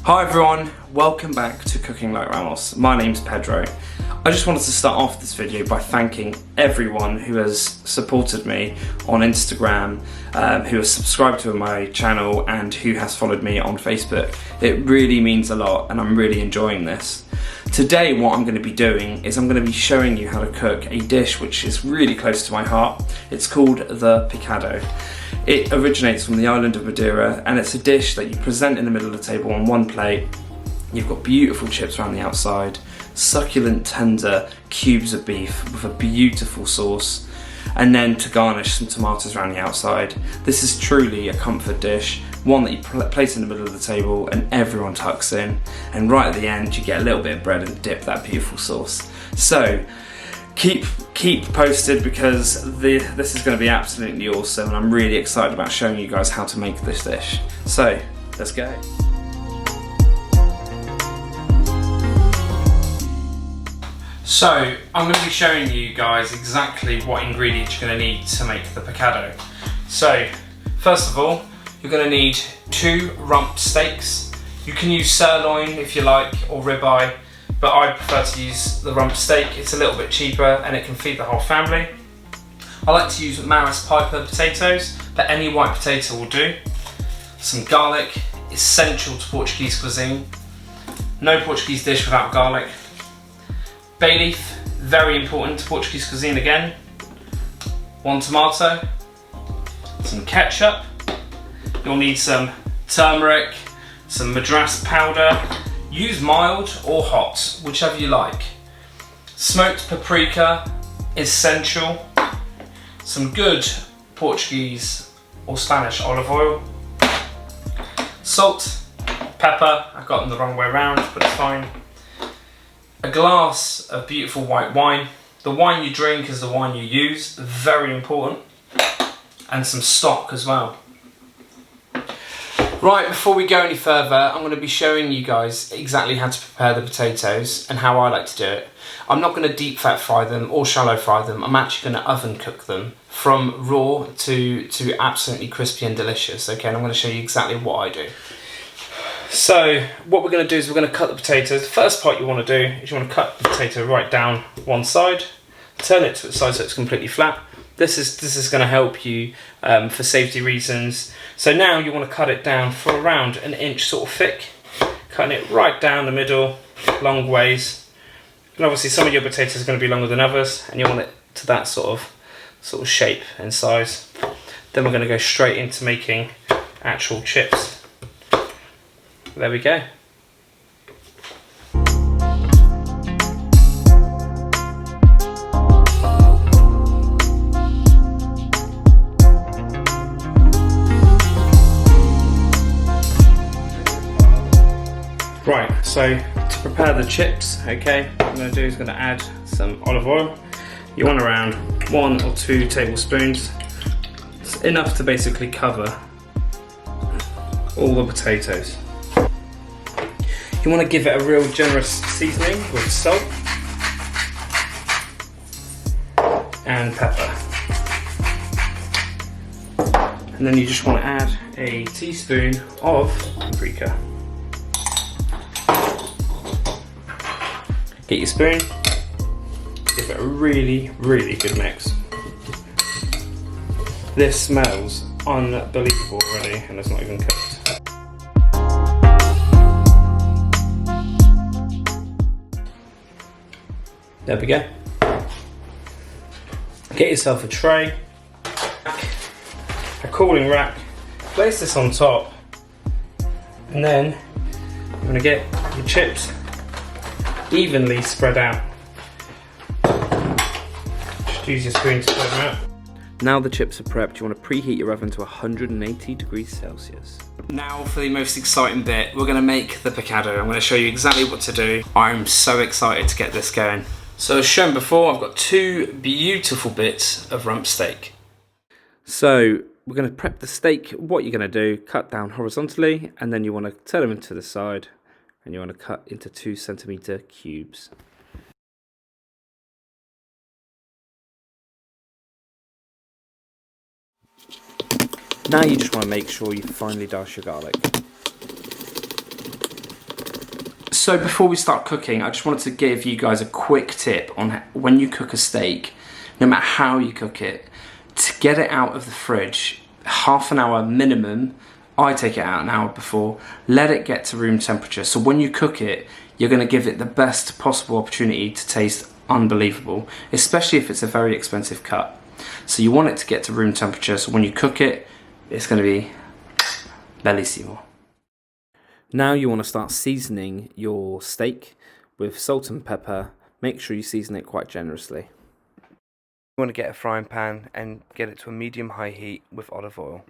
Hi everyone, welcome back to Cookinglikeramos. My name's Pedro. I just wanted to start off this video by thanking everyone who has supported me on Instagram, who has subscribed to my channel and who has followed me on Facebook. It really means a lot and I'm really enjoying this. Today what I'm going to be doing is I'm going to be showing you how to cook a dish which is really close to my heart. It's called the Picado. It originates from the island of Madeira and it's a dish that you present in the middle of the table on one plate. You've got beautiful chips around the outside, succulent tender cubes of beef with a beautiful sauce, and then to garnish some tomatoes around the outside. This is truly a comfort dish, one that you place in the middle of the table and everyone tucks in, and right at the end you get a little bit of bread and dip that beautiful sauce. So keep posted because this is going to be absolutely awesome and I'm really excited about showing you guys how to make this dish. So let's go. So I'm going to be showing you guys exactly what ingredients you're going to need to make the Picado. So first of all, you're going to need 2 rump steaks. You can use sirloin if you like, or ribeye, but I prefer to use the rump steak. It's a little bit cheaper and it can feed the whole family. I like to use Madras Powder potatoes, but any white potato will do. Some garlic, essential to Portuguese cuisine. No Portuguese dish without garlic. Bay leaf, very important to Portuguese cuisine again. 1 tomato. Some ketchup. You'll need some turmeric, some Madras powder. Use mild or hot, whichever you like. Smoked paprika, essential. Some good Portuguese or Spanish olive oil. Salt, pepper, I've got them the wrong way around, but it's fine. A glass of beautiful white wine. The wine you drink is the wine you use, very important. And some stock as well. Right, before we go any further, I'm going to be showing you guys exactly how to prepare the potatoes and how I like to do it. I'm not going to deep fat fry them or shallow fry them. I'm actually going to oven cook them from raw to absolutely crispy and delicious. Okay, and I'm going to show you exactly what I do. So what we're going to do is we're going to cut the potatoes. The first part you want to do is you want to cut the potato right down one side, turn it to the side so it's completely flat. This is going to help you for safety reasons. So now you want to cut it down for around 1 inch sort of thick, cutting it right down the middle, long ways. And obviously some of your potatoes are going to be longer than others, and you want it to that sort of shape and size. Then we're going to go straight into making actual chips. There we go. Right, so to prepare the chips, okay, what I'm going to do is going to add some olive oil. You want around 1 or 2 tablespoons. It's enough to basically cover all the potatoes. You want to give it a real generous seasoning with salt and pepper. And then you just want to add a teaspoon of paprika. Get your spoon, give it a really, really good mix. This smells unbelievable already and it's not even cooked. There we go. Get yourself a tray, a cooling rack, place this on top, and then you're going to get your chips evenly spread out. Just use your spoon to spread them out. Now the chips are prepped, you want to preheat your oven to 180 degrees Celsius. Now for the most exciting bit, we're going to make the Picado. I'm going to show you exactly what to do. I'm so excited to get this going. So as shown before, I've got 2 beautiful bits of rump steak. So we're going to prep the steak. What you're going to do, cut down horizontally, and then you want to turn them into the side, and you want to cut into 2 centimeter cubes. Now you just want to make sure you finely dice your garlic. So before we start cooking, I just wanted to give you guys a quick tip on when you cook a steak, no matter how you cook it, to get it out of the fridge, half an hour minimum. I take it out an hour before, let it get to room temperature. So when you cook it, you're gonna give it the best possible opportunity to taste unbelievable, especially if it's a very expensive cut. So you want it to get to room temperature, so when you cook it, it's gonna be bellissimo. Now you want to start seasoning your steak with salt and pepper. Make sure you season it quite generously. You want to get a frying pan and get it to a medium-high heat with olive oil.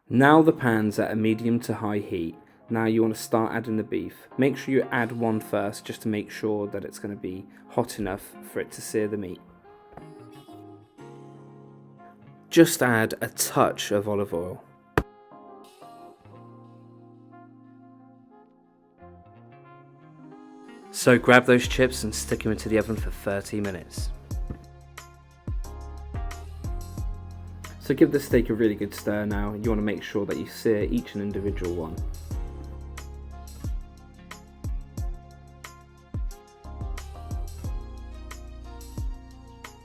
Now the pan's at a medium to high heat. Now you want to start adding the beef. Make sure you add one first just to make sure that it's going to be hot enough for it to sear the meat. Just add a touch of olive oil. So grab those chips and stick them into the oven for 30 minutes. So give the steak a really good stir now. You want to make sure that you sear each and individual one.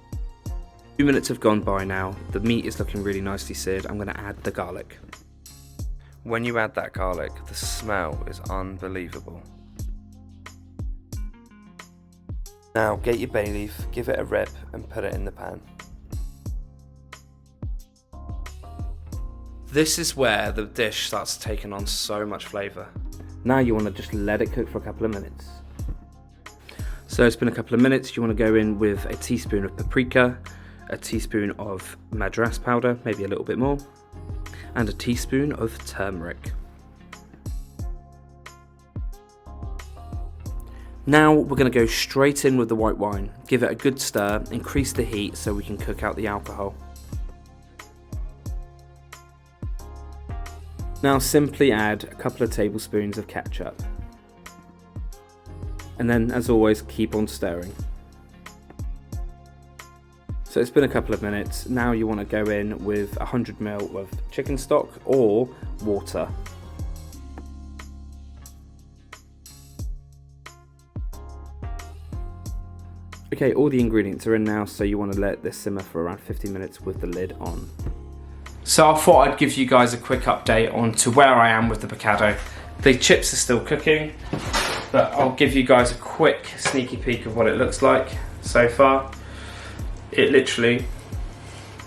A few minutes have gone by now. The meat is looking really nicely seared. I'm going to add the garlic. When you add that garlic, the smell is unbelievable. Now get your bay leaf, give it a rip and put it in the pan. This is where the dish starts taking on so much flavour. Now you want to just let it cook for a couple of minutes. So it's been a couple of minutes. You want to go in with a teaspoon of paprika, a teaspoon of Madras powder, maybe a little bit more, and a teaspoon of turmeric. Now we're going to go straight in with the white wine. Give it a good stir, increase the heat so we can cook out the alcohol. Now simply add a couple of tablespoons of ketchup. And then, as always, keep on stirring. So it's been a couple of minutes. Now you want to go in with 100 ml of chicken stock or water. Okay, all the ingredients are in now, so you want to let this simmer for around 50 minutes with the lid on. So I thought I'd give you guys a quick update on to where I am with the Picado. The chips are still cooking, but I'll give you guys a quick sneaky peek of what it looks like so far. It literally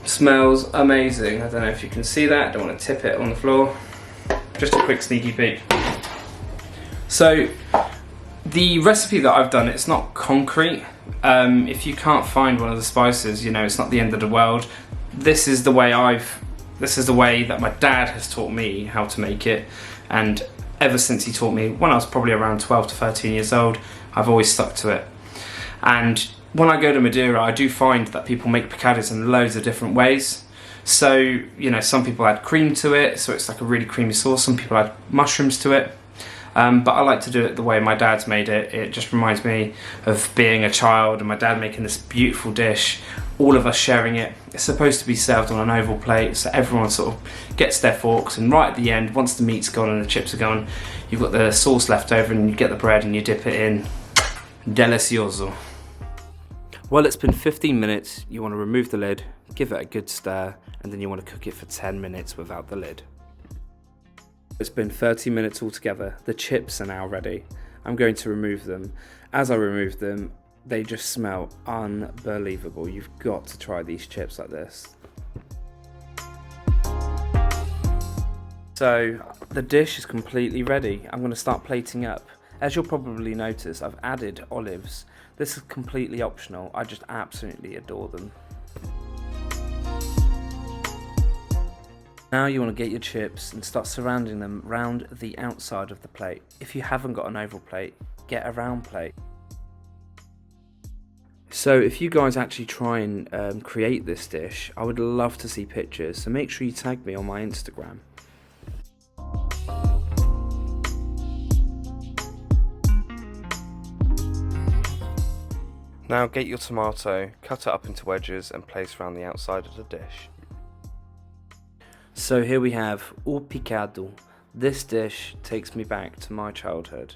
smells amazing. I don't know if you can see that, don't want to tip it on the floor. Just a quick sneaky peek. So the recipe that I've done, it's not concrete. If you can't find one of the spices, you know, it's not the end of the world. This is the way that my dad has taught me how to make it, and ever since he taught me when I was probably around 12 to 13 years old, I've always stuck to it. And when I go to Madeira, I do find that people make picados in loads of different ways. So, you know, some people add cream to it, so it's like a really creamy sauce. Some people add mushrooms to it. But I like to do it the way my dad's made it. It just reminds me of being a child and my dad making this beautiful dish, all of us sharing it. It's supposed to be served on an oval plate, so everyone sort of gets their forks, and right at the end, once the meat's gone and the chips are gone, you've got the sauce left over and you get the bread and you dip it in. Delicioso. Well, it's been 15 minutes. You want to remove the lid, give it a good stir, and then you want to cook it for 10 minutes without the lid. It's been 30 minutes altogether. The chips are now ready. I'm going to remove them. As I remove them, they just smell unbelievable. You've got to try these chips like this. So the dish is completely ready. I'm going to start plating up. As you'll probably notice, I've added olives. This is completely optional. I just absolutely adore them. Now you want to get your chips and start surrounding them round the outside of the plate. If you haven't got an oval plate, get a round plate. So if you guys actually try and create this dish, I would love to see pictures, so make sure you tag me on my Instagram. Now get your tomato, cut it up into wedges and place around the outside of the dish. So here we have o picado. This dish takes me back to my childhood.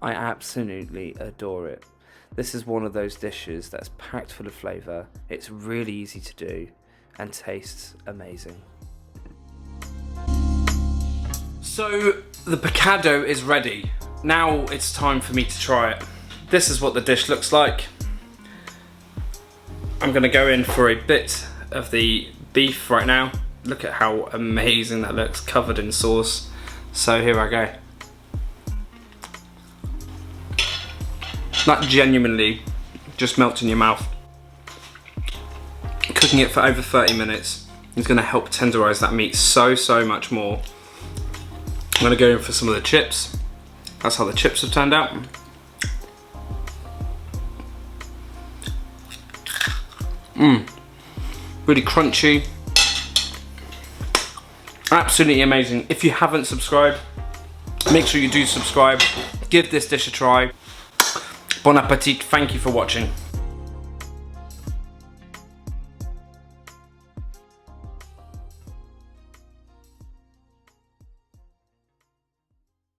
I absolutely adore it. This is one of those dishes that's packed full of flavour, it's really easy to do, and tastes amazing. So the Picado is ready. Now it's time for me to try it. This is what the dish looks like. I'm gonna go in for a bit of the beef right now. Look at how amazing that looks, covered in sauce. So here I go. That genuinely just melts in your mouth. Cooking it for over 30 minutes is gonna help tenderize that meat so much more. I'm gonna go in for some of the chips. That's how the chips have turned out. Really crunchy. Absolutely amazing. If you haven't subscribed, make sure you do subscribe. Give this dish a try. Bon appetit, thank you for watching.